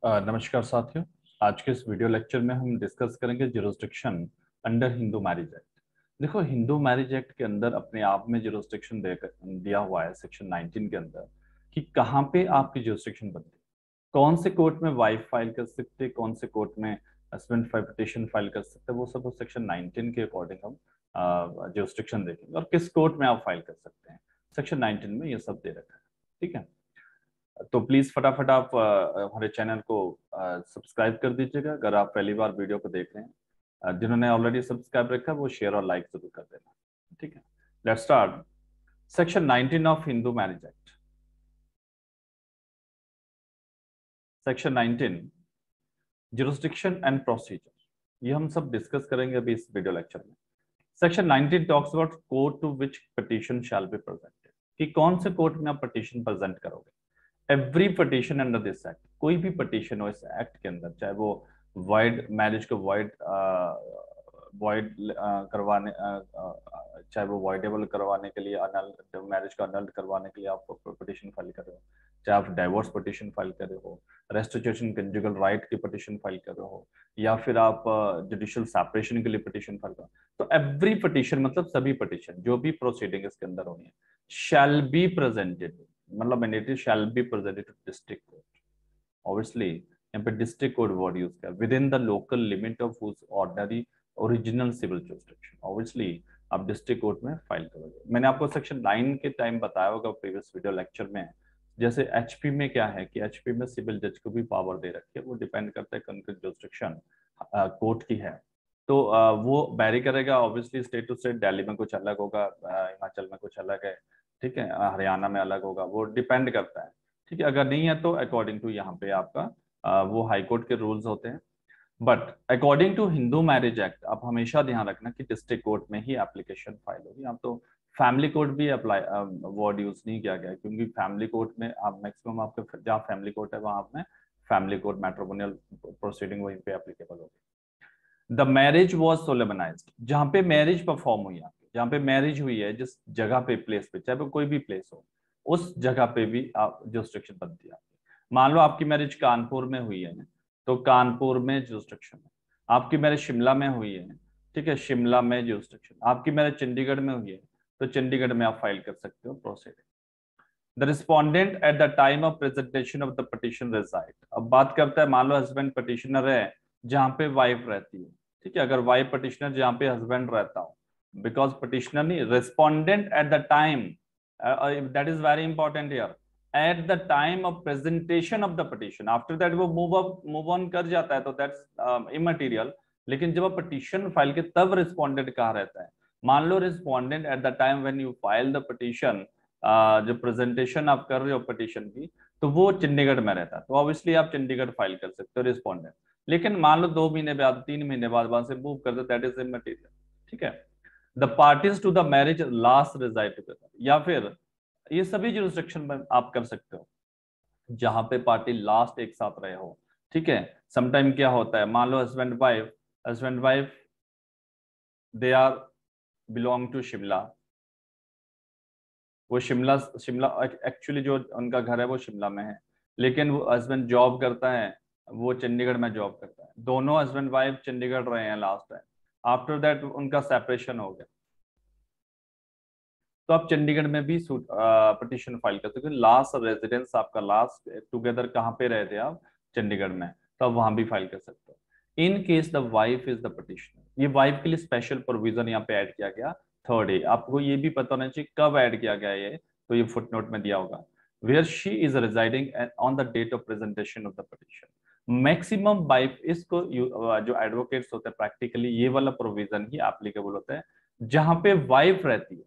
नमस्कार साथियों। आज के इस वीडियो लेक्चर में हम डिस्कस करेंगे jurisdiction under Hindu marriage act. देखो, हिंदू मैरिज एक्ट के अंदर अपने आप में जुरिस्डिक्शन दिया हुआ है सेक्शन 19 के अंदर कि कहाँ पे आपकी जुरिस्डिक्शन बनती है, कौन से कोर्ट में वाइफ फाइल कर सकते हैं, कौन से कोर्ट में हस्बैंड पिटिशन फाइल कर सकते हैं। वो सब सेक्शन 19 के अकॉर्डिंग हम जुरिस्डिक्शन देखेंगे और किस कोर्ट में आप फाइल कर सकते हैं। सेक्शन 19 में ये सब दे रखा है। ठीक है, तो प्लीज फटाफट आप हमारे चैनल को सब्सक्राइब कर दीजिएगा अगर आप पहली बार वीडियो को देख रहे हैं। जिन्होंने ऑलरेडी सब्सक्राइब रखा है वो शेयर और लाइक जरूर कर देना। ठीक है, let's start. Section 19 of Hindu marriage act. Section 19 jurisdiction and procedure, ये हम सब डिस्कस करेंगे अभी इस वीडियो लेक्चर में। सेक्शन 19 talks about court to which petition shall be presented, कि कौन से कोर्ट में आप पिटीशन प्रेजेंट करोगे। Every petition under this act, कोई भी पिटीशन हो इस एक्ट के अंदर, चाहे वो वाइड मैरिज को वाइड वाइड करवाने चाहे वो वाइडेबल करवाने के लिए, अनल मैरिज को अनल्ड करवाने के लिए आप पिटीशन फाइल कर रहे हो, चाहे आप डाइवोर्स पिटीशन फाइल कर रहे हो, रेस्टिट्यूशन कंजुगल राइट की पिटीशन फाइल कर रहे हो, या फिर आप जुडिशियल सेपरेशन के लिए पिटीशन फाइल कर रहे हो। तो एवरी पिटीशन मतलब सभी पिटीशन जो भी प्रोसीडिंग इसके अंदर होनी है शैल बी प्रेजेंटेड, मतलब mandatory shall be presented to district court. Obviously यहाँ पे डिस्ट्रिक्ट कोर्ट वर्ड यूज किया, within the local limit of whose ordinary original civil jurisdiction. Obviously आप डिस्ट्रिक्ट कोर्ट में फाइल करोगे। मैंने आपको सेक्शन 9 के टाइम बताया होगा प्रीवियस वीडियो लेक्चर में। जैसे एचपी में क्या है कि एचपी में सिविल जज को भी पावर दे रखी है, वो डिपेंड करता है कौन सी जुरिस्डिक्शन कोर्ट की है। तो वो बैरी करेगा obviously state to state. Delhi में कुछ अलग होगा, हिमाचल में कुछ अलग है, ठीक है, हरियाणा में अलग होगा, वो डिपेंड करता है। ठीक है, अगर नहीं है तो अकॉर्डिंग टू यहाँ पे आपका वो हाई कोर्ट के रूल्स होते हैं। But according to Hindu marriage act आप हमेशा ध्यान रखना कि डिस्ट्रिक्ट कोर्ट में ही एप्लीकेशन फाइल होगी। आप तो फैमिली कोर्ट भी अप्लाई वर्ड यूज नहीं किया गया, क्योंकि फैमिली कोर्ट में आप मैक्सिमम आपके जहाँ फैमिली कोर्ट है वहां आपने फैमिली कोर्ट मैट्रिमोनियल प्रोसीडिंग वहीं पे एप्लीकेबल होगी। द मैरिज वॉज सोलेमनाइज्ड, जहाँ पे मैरिज परफॉर्म हुई है, जहाँ पे मैरिज हुई है, जिस जगह पे प्लेस पे, चाहे वो कोई भी प्लेस हो, उस जगह पे भी आप जुरिस्डिक्शन बनती है आपकी। मान लो आपकी मैरिज कानपुर में हुई है तो कानपुर में जुरिस्डिक्शन है। आपकी मैरिज शिमला में हुई है, ठीक है, शिमला में जुरिस्डिक्शन। आपकी मैरिज चंडीगढ़ में हुई है तो चंडीगढ़ में आप फाइल कर सकते हो proceeding. The respondent at the time of presentation of the petition resided, अब बात करता है, मान लो हस्बैंड पिटीशनर है जहां पे वाइफ रहती है, ठीक है, अगर वाइफ पिटीशनर जहां पे हस्बैंड रहता हो, बिकॉज पिटीशनर नहीं, respondent at the time, that is very important here, eight the time of presentation of the petition. After that वो मूव ऑन कर जाता है तो दैट्स इमटेरियल। लेकिन जब आप पिटीशन फाइल के तब रिस्पोंडेंट कहाँ रहता है। मान लो respondent at the time when you file the petition, जो प्रेजेंटेशन आप कर रहे हो पिटीशन की, तो वो चंडीगढ़ में रहता है, तो ऑब्वियसली आप चंडीगढ़ फाइल कर सकते हो रिस्पोंडेंट। लेकिन मान लो 2 महीने बाद, 3 महीने बाद वहां से मूव कर दो, दैट इज इमटेरियल। ठीक है, the parties to the marriage last resided together, या फिर ये सभी जुरिस्डिक्शन में आप कर सकते हो जहां पे पार्टी लास्ट एक साथ रहे हो। ठीक है, समटाइम क्या होता है, मान लो husband wife they are belong to Shimla, वो शिमला शिमला एक्चुअली जो उनका घर है वो शिमला में है, लेकिन वो हस्बैंड जॉब करता है, वो चंडीगढ़ में जॉब करता है। दोनों हस्बैंड वाइफ चंडीगढ़ रहे हैं लास्ट टाइम, आफ्टर दैट उनका सेपरेशन हो गया, तो आप चंडीगढ़ में भी पिटीशन फाइल कर सकते हो। लास्ट रेजिडेंस आपका, लास्ट टुगेदर कहाँ पे रहे थे आप, चंडीगढ़ में, तो आप वहां भी फाइल कर सकते हो। In case the wife is the petitioner, ये वाइफ के लिए स्पेशल प्रोविजन यहाँ पे ऐड किया गया। थर्ड ए, आपको ये भी पता होना चाहिए कब ऐड किया गया ये, तो ये फुटनोट में दिया होगा, where she is residing on the date of presentation of the petition. Maximum wife इसको जो एडवोकेट्स होते हैं प्रैक्टिकली ये वाला प्रोविजन ही एप्लीकेबल होता है जहां पे वाइफ रहती है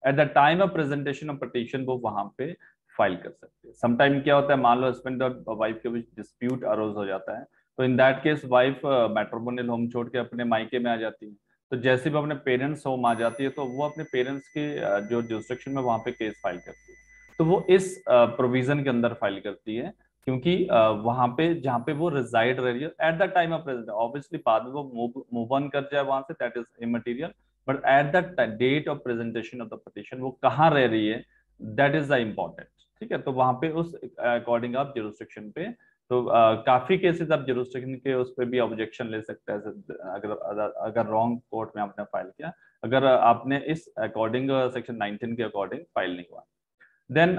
at the time of presentation of petition, वो वहां पे फाइल कर सकते हैं। समटाइम क्या होता है, मान लो हस्बैंड और वाइफ के बीच डिस्प्यूट अरोज हो जाता है, तो in that case wife matrimonial home छोड़ के अपने मायके में आ जाती है, तो जैसे भी अपने पेरेंट्स होम आ जाती है तो वो अपने पेरेंट्स के जो जुरिस्डिक्शन में वहां पे केस फाइल करती है। तो वो इस प्रोविजन के अंदर फाइल करती है, क्योंकि वहां पे जहाँ पे वो रिजाइड रह रही है at the time of present, obviously बाद में वो मूव ऑन कर जाए वहां से, that is immaterial, but at the date of presentation of the petition वो कहाँ रह रही है, दैट इज द इम्पोर्टेंट। ठीक है, तो वहां पे उस अकॉर्डिंग आप जुरिस्डिक्शन पे तो काफी केसेस आप जुरिस्डिक्शन के उस पर भी ऑब्जेक्शन ले सकते हैं, अगर रॉन्ग कोर्ट में आपने फाइल किया, अगर आपने इस अकॉर्डिंग सेक्शन 19 के अकॉर्डिंग फाइल नहीं हुआ। Then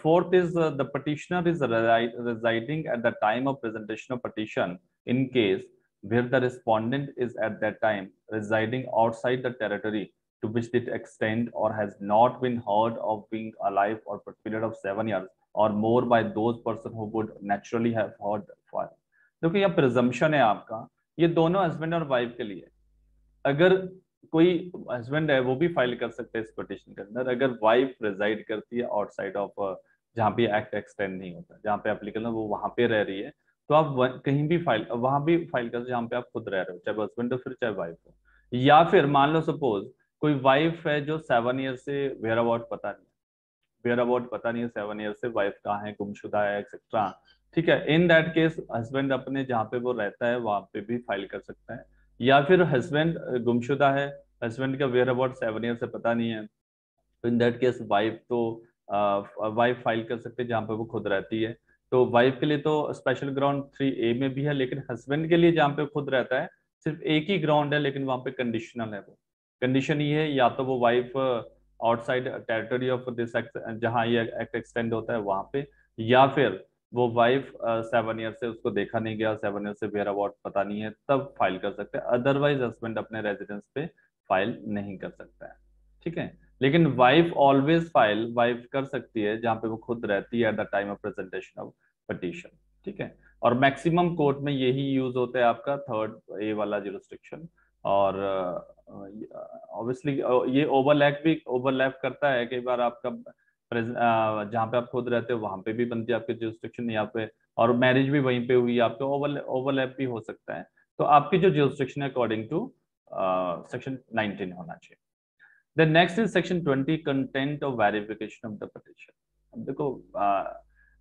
fourth is the petitioner is residing at the time of presentation of petition in case where the respondent is at that time residing outside the territory to which it extend or has not been heard of being alive for a period of 7 years or more by those person who would naturally have heard for। देखो यह presumption है आपका, ये दोनों husband और wife के लिए। अगर कोई हस्बैंड है वो भी फाइल कर सकते हैं इस पिटीशन के अंदर, अगर वाइफ रिजाइड करती है आउटसाइड ऑफ जहाँ पे एक्ट एक्सटेंड नहीं होता, जहाँ पे एप्लीकेबल है वो वहां पे रह रही है, तो आप कहीं भी फाइल वहां भी फाइल कर सकते जहाँ पे आप खुद रह रहे हो, चाहे हस्बैंड हो फिर चाहे वाइफ हो। या फिर मान लो सपोज कोई वाइफ है जो 7 ईयर से वेयर अबाउट पता नहीं, वेयर अबाउट पता नहीं है 7 ईयर से वाइफ कहाँ है, गुमशुदा है एक्सेट्रा, ठीक है। इन दैट केस हस्बैंड अपने जहाँ पे वो रहता है वहां पे भी फाइल कर सकता है। या फिर हस्बैंड गुमशुदा है, हस्बैंड का वेयर अबाउट 7 ईयर से पता नहीं है, तो इन दैट केस वाइफ तो वाइफ फाइल कर सकते हैं जहाँ पे वो खुद रहती है। तो वाइफ के लिए तो स्पेशल ग्राउंड 3A में भी है, लेकिन हस्बैंड के लिए जहाँ पे खुद रहता है सिर्फ एक ही ग्राउंड है, लेकिन वहां पे कंडीशनल है। वो कंडीशन ये है या तो वो wife outside territory of this act जहाँ ये एक्ट एक्सटेंड होता है वहां पे, या फिर वो वाइफ 7 ईयर से उसको देखा नहीं गया, 7 ईयर से वेयर अबाउट पता नहीं है, तब फाइल कर सकते हैं। अदरवाइज हस्बैंड अपने रेजिडेंस पे फाइल नहीं कर सकता है, ठीक है। लेकिन वाइफ ऑलवेज फाइल वाइफ कर सकती है जहां पे वो खुद रहती है at the time of presentation of petition, ठीक है। और मैक्सिमम कोर्ट में यही यूज होता है आपका 3rd A वाला जुरिस्डिक्शन। और ऑब्वियसली ये ओवरलैप करता है कई बार आपका जहाँ पे आप खुद रहते हो वहां पे भी बनती है आपकी जुरिस्डिक्शन यहाँ पे, और मैरिज भी वहीं पे हुई आपके, ओवरलैप भी हो सकता है। तो आपकी जो जुरिस्डिक्शन है अकॉर्डिंग टू सेक्शन 19 होना चाहिए। The next is section 20, content of verification of the petition। अब देखो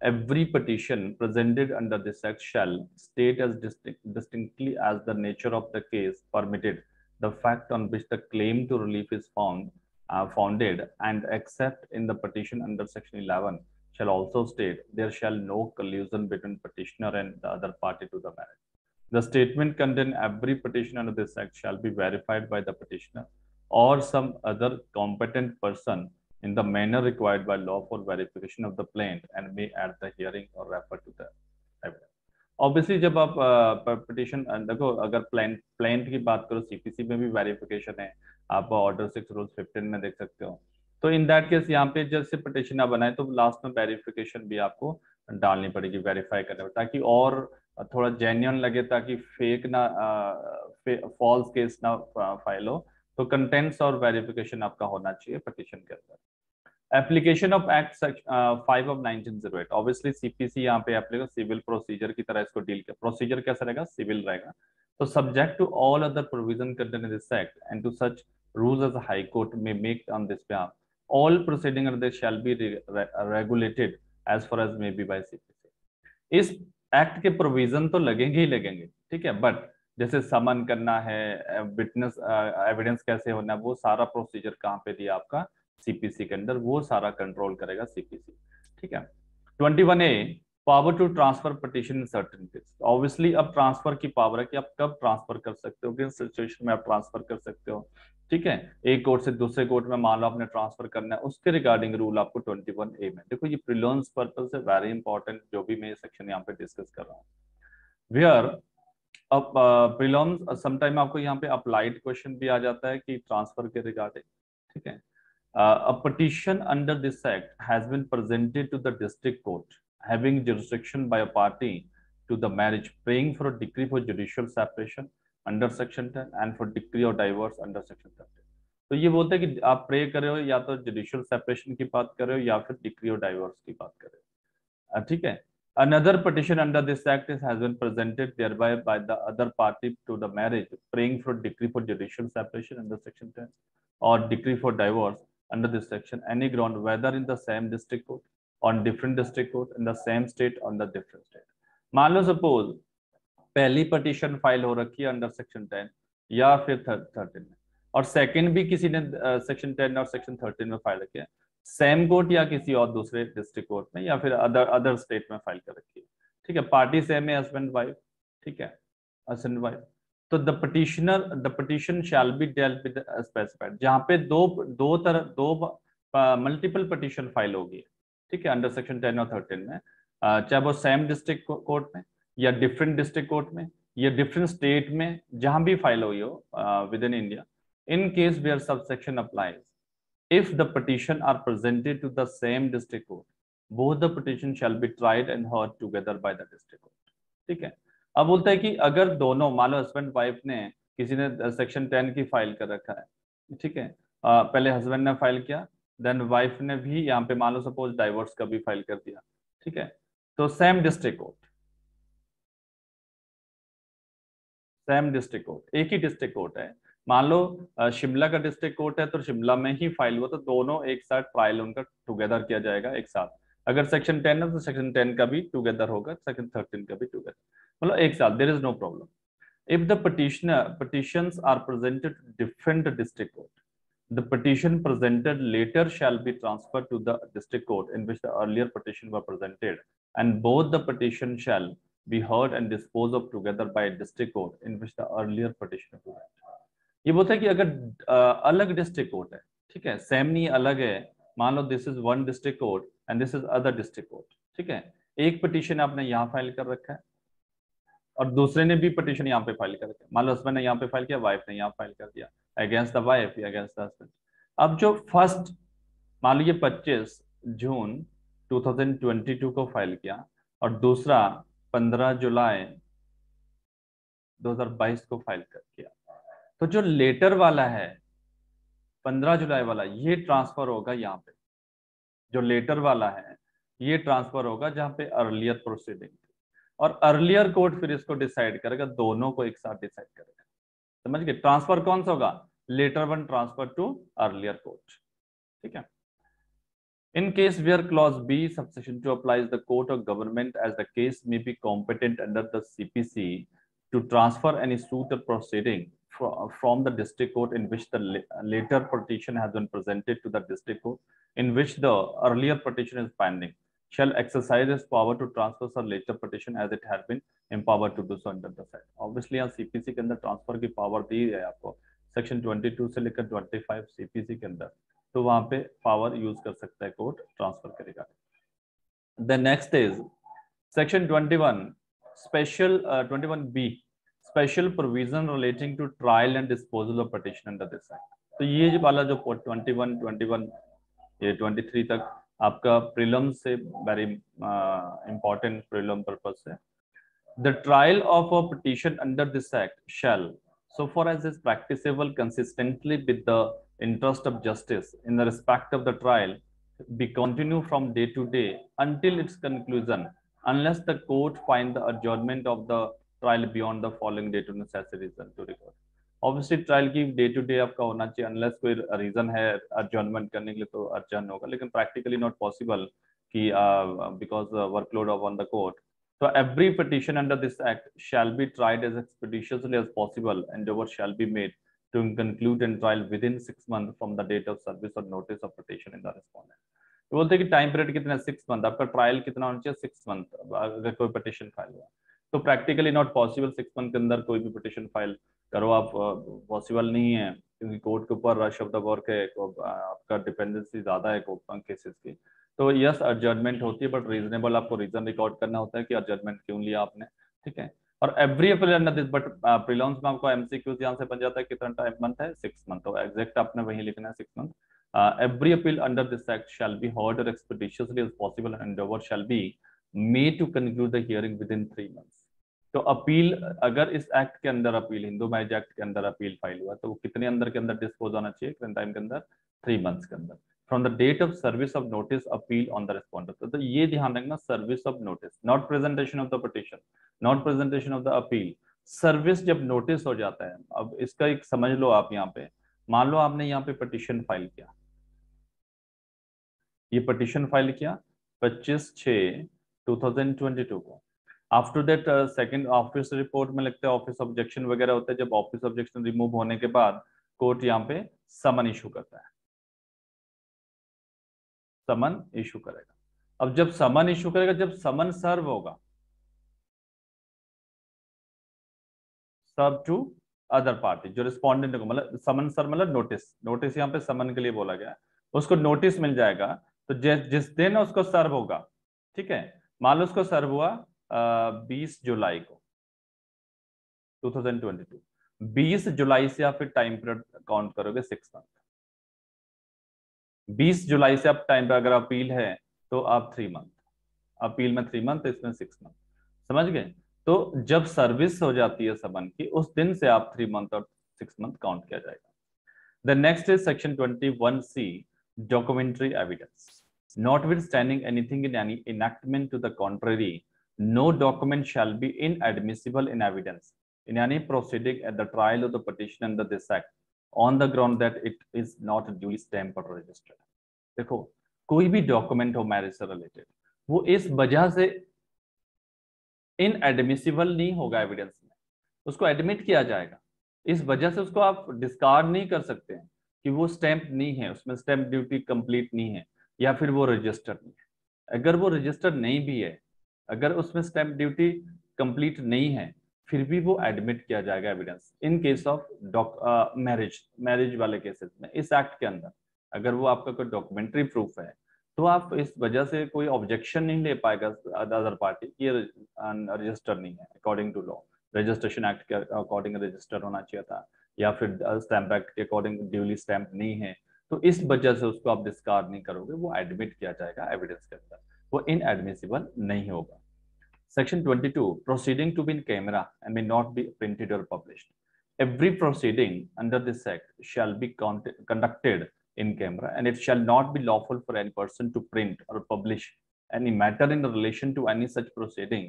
every petition presented under this act shall state as distinctly as the nature of the case permitted, the fact on which the claim to relief is founded, and except in the petition under section 11 shall also state there shall no collusion between petitioner and the other party to the marriage। The statement contained every petition under this act shall be verified by the petitioner or some other competent person in the manner required by law for verification of the plaint and may at the hearing or refer to the evidence। Obviously जब आप petition देखो, अगर plaint की बात करो CPC में भी verification है, आप ऑर्डर 6 रूल 15 में देख सकते हो। तो इन दैट केस यहाँ पे जैसे पिटिशन आप बनाए तो लास्ट में वेरिफिकेशन भी आपको डालनी पड़ेगी, वेरीफाई करने ताकि और थोड़ा जेन्युइन लगे, ताकि फेक ना फॉल्स केस ना फाइल हो। तो कंटेंट्स और वेरिफिकेशन आपका होना चाहिए पिटिशन के अंदर। Application of act 5 of 1908, obviously CPC यहाँ पे एप्लीकेशन सिविल प्रोसीजर की तरह इसको डील कर, प्रोसीजर कैसा रहेगा, सिविल रहेगा। तो subject to all other provision content in this act and to such rules as high court में make on this behalf, all proceeding under this shall be regulated as far as may be by CPC। इस act के provision तो लगेंगे ही लगेंगे, ठीक है, but जैसे समन करना है, विटनेस एविडेंस कैसे होना है, वो सारा प्रोसीजर कहाँ पे दिया आपका CPC के अंदर, वो सारा कंट्रोल करेगा CPC, ठीक है। 21A, power to transfer petition in certain case. Obviously अब ट्रांसफर की पावर है कि आप कब ट्रांसफर कर सकते हो, किस सिचुएशन में आप ट्रांसफर कर सकते हो, ठीक है। एक कोर्ट से दूसरे कोर्ट में मान लो आपने ट्रांसफर करना है, उसके रिगार्डिंग रूल आपको 21A में। देखो ये प्रिलिम्स पर्पस से वेरी इंपॉर्टेंट जो भी मैं सेक्शन यहाँ पे डिस्कस कर रहा हूँ। वेयर अब प्रिलिम्स समटाइम आपको यहाँ पे अप्लाइड क्वेश्चन भी आ जाता है कि ट्रांसफर के रिगार्डिंग, ठीक है। A petition under this act has been presented to the district court having jurisdiction by a party to the marriage, praying for a decree for judicial separation under section 10 and for decree of divorce under section 13। तो ये बोलते हैं कि आप pray कर रहे हो या तो जुडिशियल सेपरेशन की बात कर रहे हो या फिर डिक्री ऑफ डाइवोर्स की बात कर रहे हो, ठीक है। Another petition under this act has been presented thereby by the other party to the marriage, praying for decree for judicial separation under section 10 or decree for divorce under this section, any ground, whether in the same district court, on different district court, in the same state, on the different state। मान लो suppose पहली petition file हो रखी है under section 10 या फिर 13 में, और second भी किसी ने सेक्शन 10 और सेक्शन 13 में फाइल किया, सेम कोर्ट या किसी और दूसरे डिस्ट्रिक्ट कोर्ट में या फिर अदर स्टेट में फाइल कर रखी है। ठीक है, पार्टी सेम है हस्बैंड वाइफ, ठीक है, हस्बैंड वाइफ। तो the petition shall be dealt with specified, जहां पे दो मल्टीपल पिटिशन फाइल होगी, ठीक है, अंडर सेक्शन 10 और 13 में, चाहे वो सेम डिस्ट्रिक्ट कोर्ट में या डिफरेंट डिस्ट्रिक्ट कोर्ट में या डिफरेंट स्टेट में, जहां भी फाइल हुई हो with in India, in case where subsection applies, if the petition are presented to the same district court, both the petition shall be tried and heard together by the district court, ठीक है। अब बोलता है कि अगर दोनों, मान लो हस्बैंड वाइफ ने, किसी ने सेक्शन 10 की फाइल कर रखा है, ठीक है, पहले हस्बैंड ने फाइल किया, देन वाइफ ने भी यहाँ पे मान लो सपोज डाइवोर्स का भी फाइल कर दिया, ठीक है, तो सेम डिस्ट्रिक्ट कोर्ट, एक ही डिस्ट्रिक्ट कोर्ट है, मान लो शिमला का डिस्ट्रिक्ट कोर्ट है, तो शिमला में ही फाइल हुआ, तो दोनों एक साथ ट्रायल उनका टुगेदर किया जाएगा एक साथ। अगर सेक्शन 10 है तो सेक्शन 10 का भी टुगेदर होगा, सेक्शन 13 का भी टुगेदर, मतलब एक साथ, there is no problem. If the petitions are presented to different district court, the petition presented later shall be transferred to the district court in which the earlier petition were presented, and both the petition shall be heard and disposed of together by a district court in which the earlier petition was presented। ये बोलता है कि अगर अलग district court है, ठीक है, same नहीं अलग है, मान लो this is one district court and this is other district court, ठीक है, एक पिटीशन आपने यहाँ फाइल कर रखा है और दूसरे ने भी पिटीशन यहाँ पे फाइल कर रखा है, मान लो हस्बैंड ने यहाँ पे फाइल किया, वाइफ ने यहाँ फाइल कर दिया अगेंस्ट द वाइफ या अगेंस्ट द हस्बैंड। अब जो फर्स्ट, मान लो ये 25 जून 2022 को फाइल किया और दूसरा 15 जुलाई 2022 को फाइल कर किया, तो जो लेटर वाला है 15 जुलाई वाला, ये ट्रांसफर होगा यहाँ पे, जो लेटर वाला है ये ट्रांसफर होगा जहां पे अर्लियर प्रोसीडिंग, और अर्लियर कोर्ट फिर इसको डिसाइड करेगा, दोनों को एक साथ डिसाइड करेगा, समझ गए। ट्रांसफर कौन सा होगा, latter one transfer to earlier court, ठीक है। In case where clause B subsection 2 applies, the court of government as the case may be competent under the CPC to transfer any suit or proceeding from the district court in which the later petition has been presented to the district court in which the earlier petition is pending, shall exercise its power to transfer the later petition as it had been empowered to do so under the Act। Obviously यहाँ CPC के अंदर transfer की power दी है आपको, section 22 से लेकर 25 CPC के अंदर, तो वहां पे पावर यूज कर सकता है, कोर्ट ट्रांसफर करेगा। The next is section 21 special 21B special provision relating to trial and disposal of petition under this act. तो ये वाला जो 21 ये 23 तक आपका प्रीलिम से वेरी इंपॉर्टेंट प्रीलिम पर्पस है। The trial of a petition under this act shell, so far as is practicable consistently with the interest of justice in the respect of the trial, be continue from day to day until its conclusion, unless the court find the adjournment of the trial beyond the following date to necessary reason to record। Obviously trial की day to day आपका होना चाहिए, unless कोई reason है adjournment करने के लिए तो adjourn होगा, लेकिन practically not possible कि because workload of on the court। So every petition under this act shall be tried as expeditiously as possible, and endeavor shall be made to conclude and trial within 6 months from the date of service or notice of petition in the respondent। तो बोलते हैं कि time period कितना, 6 month, आपका trial कितना होना चाहिए, 6 month अगर कोई पिटिशन फाइल हुआ, तो प्रैक्टिकली नॉट पॉसिबल 6 मंथ के अंदर कोई भी पिटिशन फाइल करो आप, पॉसिबल नहीं है, क्योंकि कोर्ट के ऊपर रश ऑफ द वर्क है, आपका डिपेंडेंसी ज्यादा है कोर्ट केसेस की। तो यस एडजर्नमेंट होती है, बट रीजनेबल आपको रीजन रिकॉर्ड करना होता है कि एडजर्नमेंट क्यों लिया आपने, ठीक है। और every appeal under this, but prelims में आपको एमसीक्यूज यहाँ से बन जाता है कितना टाइम मंथ है, 6 मंथ, तो एग्जैक्ट आपने वही लिखना है 6 month. Every appeal under this act shall be heard expeditiously as possible and endeavour shall be made to conclude the hearing within 3 months. तो अपील, अगर इस एक्ट के अंदर अपील, हिंदू मैरिज एक्ट के अंदर अपील फाइल हुआ, तो वो कितने अंदर के अंदर डिस्पोज होना चाहिए, कितने टाइम के अंदर, 3 मंथ्स के अंदर, from the date of service of notice appeal on the respondent. तो ये ध्यान रखना, service of notice, not presentation of the petition, not presentation of the appeal, service जब नोटिस हो जाता है। अब इसका एक समझ लो आप, यहाँ पे मान लो आपने यहाँ पे पिटीशन फाइल किया, ये पिटीशन फाइल किया 25/6/2022 को। After that second office report में लगता है, ऑफिस ऑब्जेक्शन वगैरह होता है, जब ऑफिस ऑब्जेक्शन रिमूव होने के बाद कोर्ट यहाँ पे समन इशू करता है, समन इशू करेगा। अब जब समन इशू करेगा, जब समन सर्व होगा, सर्व टू अदर पार्टी, जो रिस्पोंडेंट को मतलब समन सर मतलब नोटिस, नोटिस यहाँ पे समन के लिए बोला गया, उसको नोटिस मिल जाएगा। तो जिस दिन उसको सर्व होगा, ठीक है, मान लो उसको सर्व हुआ 20 जुलाई को 2022, 20 जुलाई से आप फिर टाइम पीरियड काउंट करोगे 6 मंथ। 20 जुलाई से आप टाइम पे, अगर अपील है तो आप 3 मंथ, अपील में 3 मंथ, इसमें 6 मंथ, समझ गए। तो जब सर्विस हो जाती है समन की, उस दिन से आप 3 मंथ और 6 मंथ काउंट किया जाएगा। The next is section 21C, documentary evidence. Notwithstanding anything in any enactment to the contrary, no document shall be inadmissible in evidence in any proceeding at the trial of the petition under this act on the ground that it is not duly stamped or registered. देखो, कोई भी document हो marriage से related, वो इस वजह से inadmissible नहीं होगा एविडेंस में, उसको एडमिट किया जाएगा, इस वजह से उसको आप डिस्कार्ड नहीं कर सकते हैं कि वो स्टैंप नहीं है, उसमें स्टैंप ड्यूटी कंप्लीट नहीं है, या फिर वो रजिस्टर्ड नहीं है। अगर वो रजिस्टर्ड नहीं भी है, अगर उसमें स्टैंप ड्यूटी कंप्लीट नहीं है, फिर भी वो एडमिट किया जाएगा evidence in case of marriage, marriage वाले केसेस में इस एक्ट के अंदर। अगर वो आपका कोई डॉक्यूमेंट्री प्रूफ है, तो आप इस वजह से कोई ऑब्जेक्शन नहीं ले पाएगा अदर पार्टी कि रजिस्टर नहीं है according to law. Registration act के अकॉर्डिंग रजिस्टर होना चाहिए था, या फिर स्टैंप एक्ट के अकॉर्डिंग ड्यूली स्टैंप नहीं है, तो इस वजह से उसको आप डिस्कार्ड नहीं करोगे, वो एडमिट किया जाएगा एविडेंस के अंदर, वो इनएडमिसिबल नहीं होगा। Section 22, proceeding to be in camera and may not be printed or published. Every proceeding under this act shall be conducted in camera, and it shall not be lawful for any person to print or publish any matter in relation to any such proceeding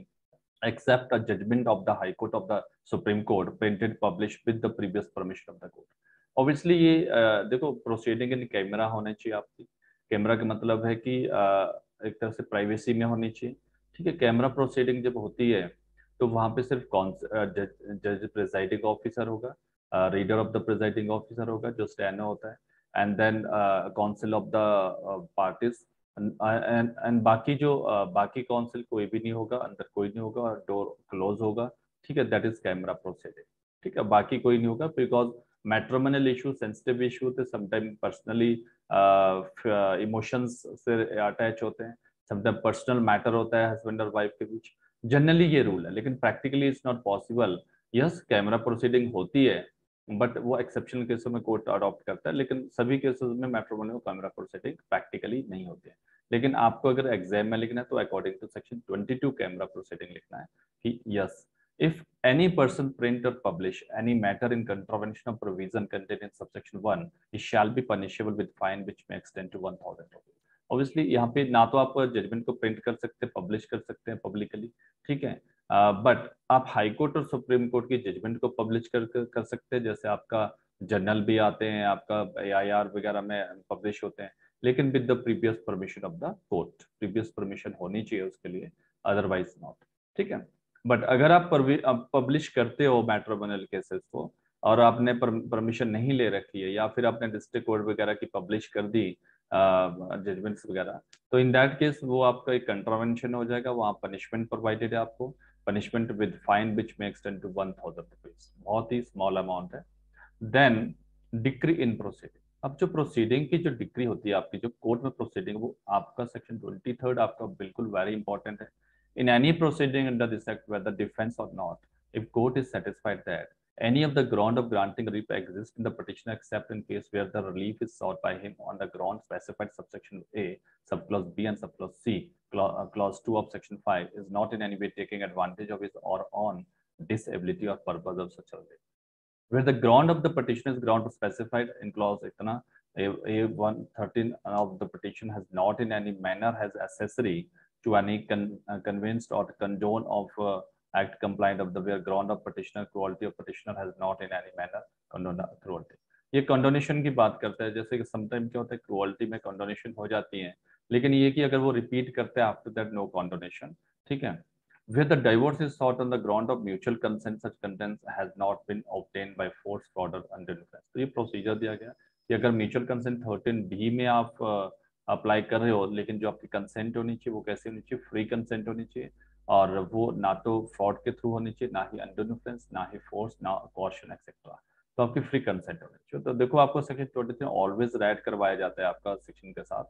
except a judgment of the High Court of the Supreme Court, printed, published with the previous permission of the court. Obviously ये देखो proceeding in camera होने चाहिए आपकी। Camera का मतलब है कि एक तरह से प्राइवेसी में होनी चाहिए, ठीक है। कैमरा प्रोसीडिंग जब होती है तो वहां पे सिर्फ जज प्रिजाइडिंग ऑफिसर होगा, reader of the presiding officer होगा जो स्टेनो होता है, and then counsel of the parties, and बाकी जो बाकी काउंसिल कोई भी नहीं होगा, अंदर कोई नहीं होगा और डोर क्लोज होगा, ठीक है। दैट इज कैमरा प्रोसीडिंग, ठीक है। बाकी कोई नहीं होगा because matrimonial issue sensitive issue थे, समटाइम पर्सनली इमोशंस से अटैच होते हैं, समटाइम पर्सनल मैटर होता है हस्बैंड और वाइफ के बीच, जनरली ये रूल है, लेकिन practically it's not possible. Yes, camera proceeding होती है, बट वो एक्सेप्शनल केसों में कोर्ट अडॉप्ट करता है, लेकिन सभी केसेस में मैट्रिमोनियल कैमरा प्रोसीडिंग प्रैक्टिकली नहीं होती है। लेकिन आपको अगर एग्जाम में लिखना है तो according to section 22 camera proceeding लिखना है कि yes, if any person print or publish any matter in contravention of provision contained in subsection 1, it shall be punishable with fine which may extend to 1000 rupees. Obviously यहाँ पे ना तो आप judgement को print कर सकते हैं, पब्लिश कर सकते हैं पब्लिकली, ठीक है, बट आप हाई कोर्ट और सुप्रीम कोर्ट की जजमेंट को पब्लिश कर सकते हैं, जैसे आपका जर्नल भी आते हैं, आपका AIR वगैरह में पब्लिश होते हैं, लेकिन with the previous permission of the court, previous permission होनी चाहिए उसके लिए, अदरवाइज नॉट, ठीक है। बट अगर आप पब्लिश करते हो मैट्रिमोनियल केसेस को और आपने परमिशन नहीं ले रखी है, या फिर आपने डिस्ट्रिक्ट कोर्ट वगैरह की पब्लिश कर दी जजमेंट्स वगैरह, तो इन दैट केस वो आपका एक कंट्रावेंशन हो जाएगा, वहां पनिशमेंट प्रोवाइडेड है आपको, पनिशमेंट विद फाइन विच में एक्सटेंड टू 1000 रुपीज, बहुत ही स्मॉल अमाउंट है। देन डिक्री इन प्रोसीडिंग, अब जो प्रोसीडिंग की जो डिक्री होती है आपकी, जो कोर्ट में प्रोसीडिंग, वो आपका सेक्शन 23 आपका बिल्कुल वेरी इंपॉर्टेंट है। In any proceeding under this act, whether defense or not, if court is satisfied that any of the ground of granting relief exists in the petitioner, except in case where the relief is sought by him on the ground specified subsection A, subclause B and subclause C, clause 2 of section 5, is not in any way taking advantage of his or on disability or purpose of such a relief. Where the ground of the petition is ground specified in clause itna, A113 of the petition has not in any manner has accessory to any convinced or condone of act compliant of the where ground of petitioner cruelty of petitioner has not in any manner condone cruelty. ये condonation की बात करता है, जैसे कि sometime क्या होता है क्रुअल्टी में कंडोनेशन हो जाती है, लेकिन ये कि अगर वो रिपीट करते हैं आफ्टर दैट नो कंडोनेशन, ठीक है। Where the divorce is sought on the ground of mutual consent, such consent has not been obtained by force, fraud or undue influence. तो ये प्रोसीजर दिया गया कि अगर म्यूचुअल कंसेंट 13B में आप अप्लाई कर रहे हो, लेकिन जो आपकी कंसेंट होनी चाहिए वो कैसे होनी चाहिए, फ्री कंसेंट होनी चाहिए, और वो ना तो फ्रॉड के थ्रू होनी चाहिए, ना ही अंडर इन्फ्लुएंस, ना ही फोर्स, ना कॉशन एक्सेट्रा। तो आपकी फ्री कंसेंट होनी चाहिए। तो देखो आपको सेक्शन 23 ऑलवेज राइट करवाया जाता है आपका सेक्शन के साथ,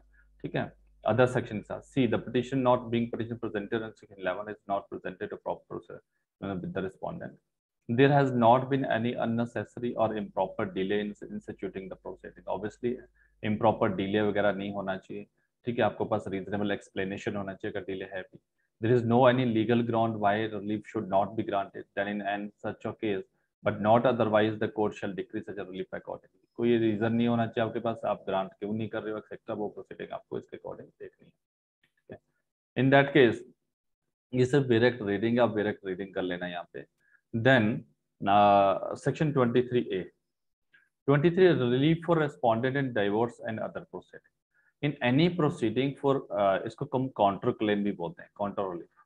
ठीक है, अदर सेक्शन के साथ। See the petition not being petition presented in section 11 is not presented a proper with the respondent. There has not been any unnecessary or improper delay in instituting the proceeding. Obviously, improper delay वगैरह नहीं होना चाहिए, ठीक है, आपको पास reasonable explanation होना चाहिए अगर delay है भी। There is no any legal ground why relief should not be granted. Then in such a case, but not otherwise, the court shall decree such a relief accordingly. कोई reason नहीं होना चाहिए आपके पास, आप ग्रांट क्यों नहीं कर रहे हो एक्सेट्रा, वो प्रोसीडिंग आपको इसके अकॉर्डिंग देखनी है, ठीक है। इन दैट केस ये सिर्फ डायरेक्ट रीडिंग, आप डायरेक्ट रीडिंग कर लेना यहाँ पे। Then section 23A, 23 relief for respondent in divorce and other proceeding. In any proceeding for, इसको हम काउंटर क्लेम भी बोलते हैं, काउंटर रिलीफ,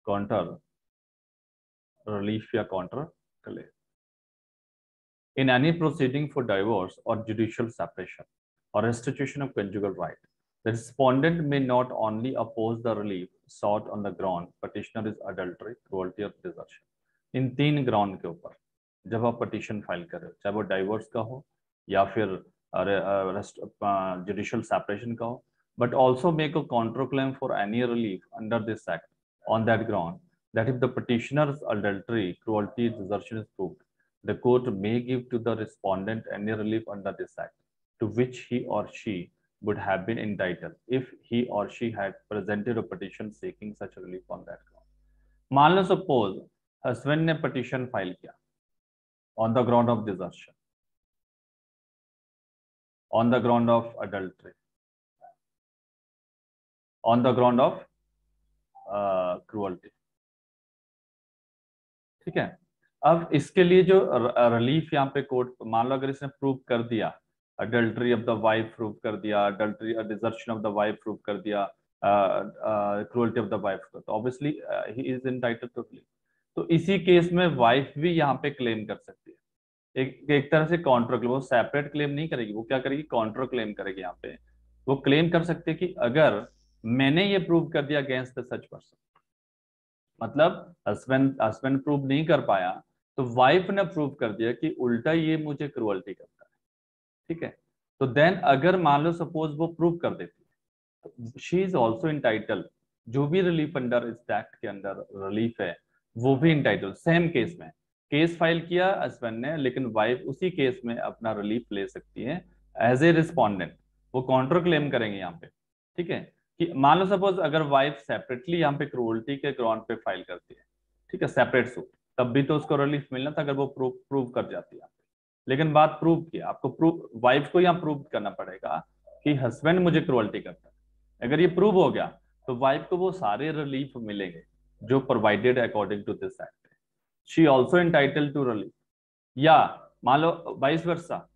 काउंटर रिलीफ या counter claim. In any proceeding for divorce or judicial separation or restitution of conjugal right, the respondent may not only oppose the relief sought on the ground petitioner is adultery, cruelty or desertion. In 3 ground के ऊपर जब आप petition file कर रहे हो, चाहे वो divorce का हो या फिर जुडिशियल सेपरेशन का हो, but also make a counterclaim for any relief under this act on that ground that if the petitioner's adultery, cruelty, desertion is proved, the court may give to the respondent any relief under this act to which he or she would have been entitled if he or she had presented a petition seeking such relief on that ground. मान लो suppose husband ने petition file किया on the ground of desertion, on the ground of adultery, on the ground of cruelty, ठीक है। अब इसके लिए जो relief यहाँ पे कोर्ट, मान लो अगर इसने प्रूव कर दिया adultery of the wife, prove कर दिया adultery, desertion of the wife prove कर दिया, क्रूअल्टी ऑफ द वाइफ, तो obviously he is entitled to relief. तो इसी केस में वाइफ भी यहाँ पे क्लेम कर सकती है, एक तरह से काउंटर क्लेम। वो सेपरेट क्लेम नहीं करेगी, वो क्या करेगी, काउंटर क्लेम करेगी। यहाँ पे वो क्लेम कर सकते हैं कि अगर मैंने ये प्रूव कर दिया अगेंस्ट द सच पर्सन, मतलब हस्बैंड प्रूव नहीं कर पाया तो वाइफ ने प्रूव कर दिया कि उल्टा ये मुझे क्रूअल्टी करता है, ठीक है। तो देन अगर मान लो सपोज वो प्रूव कर देती है तो शी इज ऑल्सो इंटाइटल, जो भी रिलीफ अंडर इस एक्ट के अंदर रिलीफ है वो भी इंटाइटल। सेम केस में केस फाइल किया हस्बैंड ने, लेकिन वाइफ उसी केस में अपना रिलीफ ले सकती है एज ए रिस्पोंडेंट, वो काउंटर क्लेम करेंगे यहाँ पे, ठीक है। कि मान लो सपोज अगर वाइफ सेपरेटली यहाँ पे क्रूअल्टी के ग्राउंड पे फाइल करती है, ठीक है, सेपरेट सूट, तब भी तो उसको रिलीफ मिलना था अगर वो प्रूव कर जाती है। लेकिन बात प्रूव की, आपको प्रूव, वाइफ को यहाँ प्रूव करना पड़ेगा कि हस्बैंड मुझे क्रूअल्टी करता है। अगर ये प्रूव हो गया तो वाइफ को वो सारे रिलीफ मिलेंगे जो provided according to this act. She also entitled to relief. या मान लो वाइस वर्सा,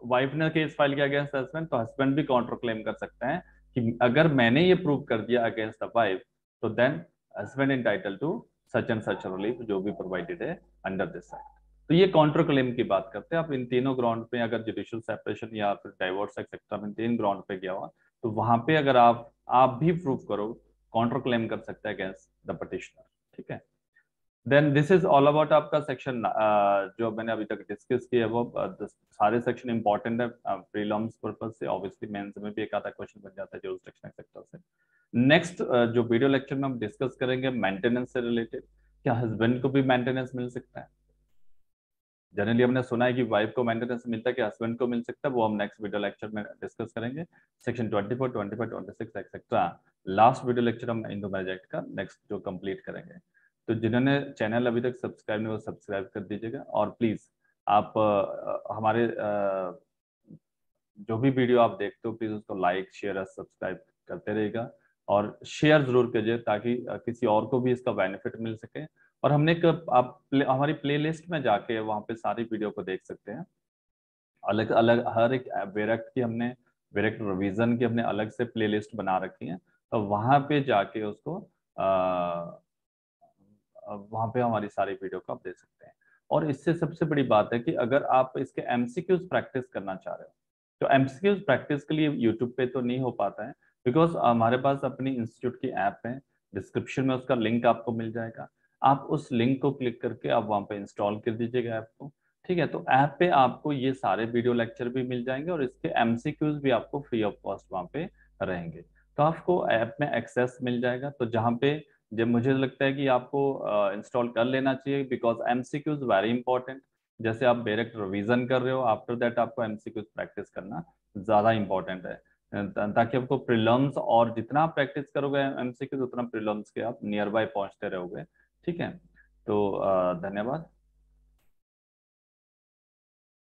वाइफ ने केस फाइल किया अगेंस्ट हस्बैंड, तो हस्बैंड भी काउंटर क्लेम कर सकते हैं कि अगर मैंने ये प्रूव कर दिया अगेंस्ट द वाइफ तो then husband entitled to such and such relief जो भी प्रोवाइडेड है अंडर दिस एक्ट। तो ये काउंटर क्लेम की बात करते हैं। आप इन तीनों ग्राउंड पे अगर जुडिशियल सेपरेशन या फिर डाइवोर्स एक्सेट्रा में 3 ग्राउंड पे गया हुआ तो वहां पे अगर आप भी प्रूव करो, काउंटर क्लेम कर सकते हैं अगेंस्ट द पिटिशनर, ठीक है। Then this is all about आपका सेक्शन जो मैंने अभी तक डिस्कस किया है वो सारे सेक्शन इंपॉर्टेंट है प्रीलिम्स पर्पज से। ऑब्वियसली मेंस में भी एक आधा क्वेश्चन बन जाता है जुरिसडिक्शन सेक्टर से। नेक्स्ट जो वीडियो लेक्चर में हम डिस्कस करेंगे मेंटेनेंस से रिलेटेड, क्या हस्बैंड को भी मेंटेनेंस मिल सकता है। जनरली हमने सुना है कि वाइफ को मेंटेनेंस मिलता है, कि हस्बैंड को मिल सकता है, वो हम नेक्स्ट वीडियो लेक्चर में डिस्कस करेंगे। Section 24, 25, 26 etcetera last video lecture हम इंडो मैरिज एक्ट का नेक्स्ट जो कंप्लीट करेंगे। तो जिन्होंने चैनल अभी तक सब्सक्राइब नहीं वो सब्सक्राइब कर दीजिएगा, और प्लीज आप हमारे जो भी वीडियो आप देखते हो प्लीज उसको लाइक शेयर और सब्सक्राइब करते रहेगा, और शेयर जरूर कीजिए ताकि किसी और को भी इसका बेनिफिट मिल सके। और हमने आप हमारी प्लेलिस्ट में जाके वहाँ पे सारी वीडियो को देख सकते हैं। अलग अलग हर एक वेरेक्ट की हमने, वेरेक्ट रिवीजन की हमने अलग से प्लेलिस्ट बना रखी है, तो वहाँ पे जाके उसको वहाँ पे हमारी सारी वीडियो को आप देख सकते हैं। और इससे सबसे बड़ी बात है कि अगर आप इसके एमसीक्यूज प्रैक्टिस करना चाह रहे हो तो एमसीक्यूज प्रैक्टिस के लिए यूट्यूब पे तो नहीं हो पाता है, बिकॉज हमारे पास अपनी इंस्टीट्यूट की ऐप है, डिस्क्रिप्शन में उसका लिंक आपको मिल जाएगा, आप उस लिंक को क्लिक करके आप वहाँ पे इंस्टॉल कर दीजिएगा ऐप को। ठीक है, तो ऐप पे आपको ये सारे वीडियो लेक्चर भी मिल जाएंगे और इसके एमसीक्यूज भी आपको फ्री ऑफ कॉस्ट वहाँ पे रहेंगे। तो आपको ऐप में एक्सेस मिल जाएगा, तो जहाँ पे जब मुझे लगता है कि आपको इंस्टॉल कर लेना चाहिए, बिकॉज एमसीक्यूज वेरी इंपॉर्टेंट। जैसे आप डायरेक्ट रिवीजन कर रहे हो, आफ्टर दैट आपको एमसीक्यूज प्रैक्टिस करना ज़्यादा इंपॉर्टेंट है, ताकि आपको प्रीलिम्स, और जितना आप प्रैक्टिस करोगे एमसीक्यूज उतना प्रीलिम्स के आप नियर बाय पहुंचते रहोगे। ठीक है, तो धन्यवाद।